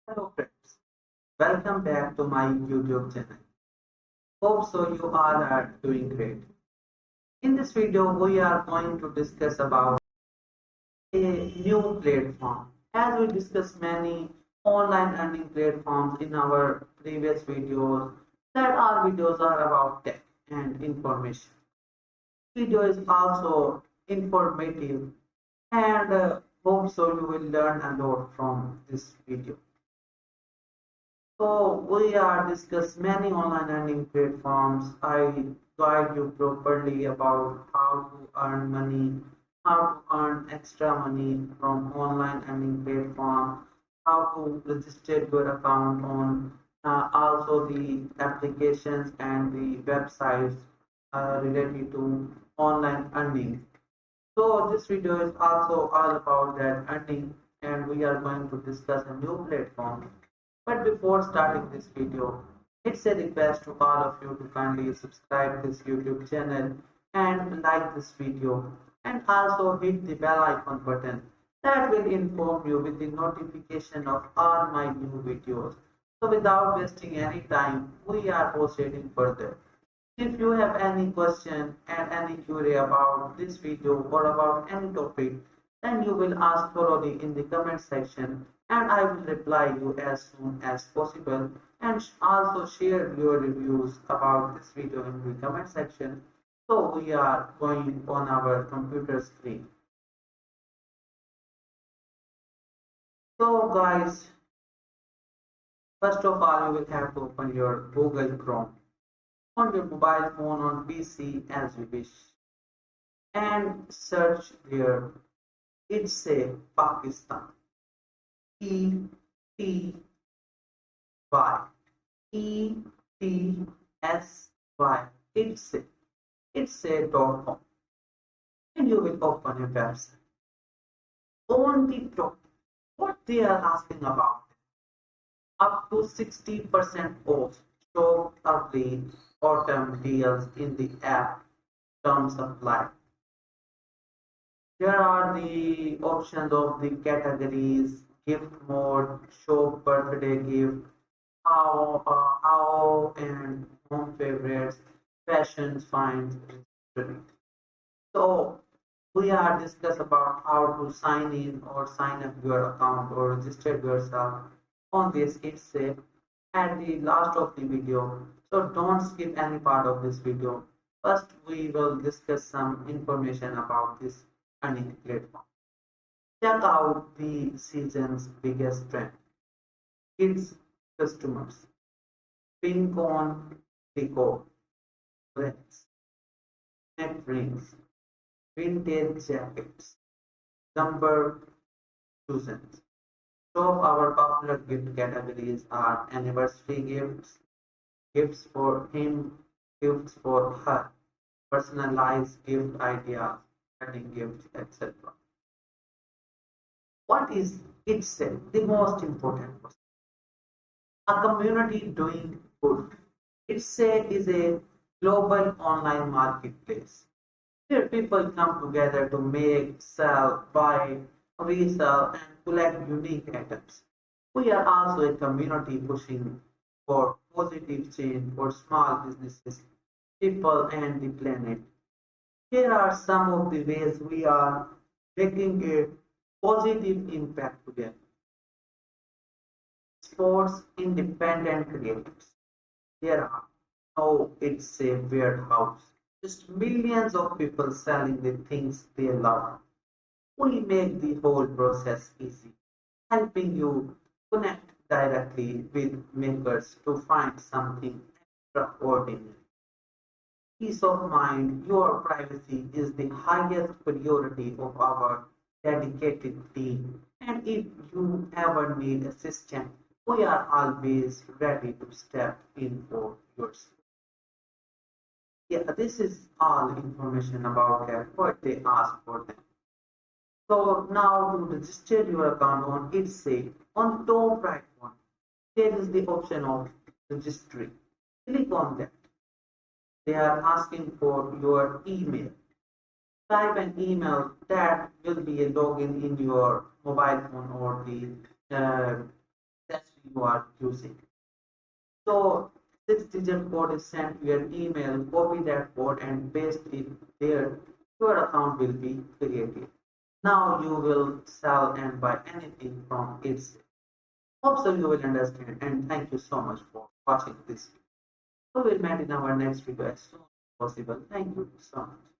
Hello friends, welcome back to my YouTube channel. Hope so you all are doing great. In this video, we are going to discuss about a new platform. As we discussed many online earning platforms in our previous videos, that our videos are about tech and information. Video is also informative and hope so you will learn a lot from this video. So we are discuss many online earning platforms. I guide you properly about how to earn money, how to earn extra money from online earning platform, how to register your account on also the applications and the websites related to online earning. So this video is also all about that earning and we are going to discuss a new platform. But before starting this video, it's a request to all of you to kindly subscribe this YouTube channel and like this video and also hit the bell icon button that will inform you with the notification of all my new videos. So without wasting any time, we are proceeding further. If you have any question and any query about this video or about any topic, then you will ask thoroughly in the comment section and I will reply you as soon as possible and also share your reviews about this video in the comment section. So we are going on our computer screen. So guys, first of all you will have to open your Google Chrome on your mobile phone on PC as you wish and search there. It's a Pakistan. E-T-Y. E-T-S-Y. It's a .com. And you will open a website. On the top, what they are asking about, up to 60% off shop early autumn deals in the app terms apply. Here are the options of the categories, gift mode, shop birthday gift, how and home favorites, fashion finds, history. So we are discuss about how to sign in or sign up your account or register yourself on this. It's at the last of the video. So don't skip any part of this video. First, we will discuss some information about this earning platform. Check out the season's biggest trend. Kids customers. Pink on decor. Rings. Neck rings. Vintage jackets. Number choosens. So our popular gift categories are anniversary gifts, gifts for him, gifts for her, personalized gift ideas, wedding gifts, etc. What is itself the most important question? A community doing good. Is a global online marketplace where people come together to make, sell, buy, resell, and collect unique items. We are also a community pushing for positive change for small businesses, people, and the planet. Here are some of the ways we are making a positive impact together. Sports independent creators. There are no it's a warehouse. Just millions of people selling the things they love. We make the whole process easy, helping you connect directly with makers to find something extraordinary. Peace of mind, your privacy is the highest priority of our dedicated team. And if you ever need assistance, we are always ready to step in for your support. Yeah, this is all information about that, what they ask for them. So now to register your account on ITSA, on the top right one, there is the option of registry. Click on that. They are asking for your email. Type an email that will be a login in your mobile phone or the accessory you are using. So 6-digit code is sent to your email, copy that code and paste it there. Your account will be created. Now you will sell and buy anything from it. Hope so you will understand and thank you so much for watching this video. We will meet in our next video as soon as possible. Thank you so much.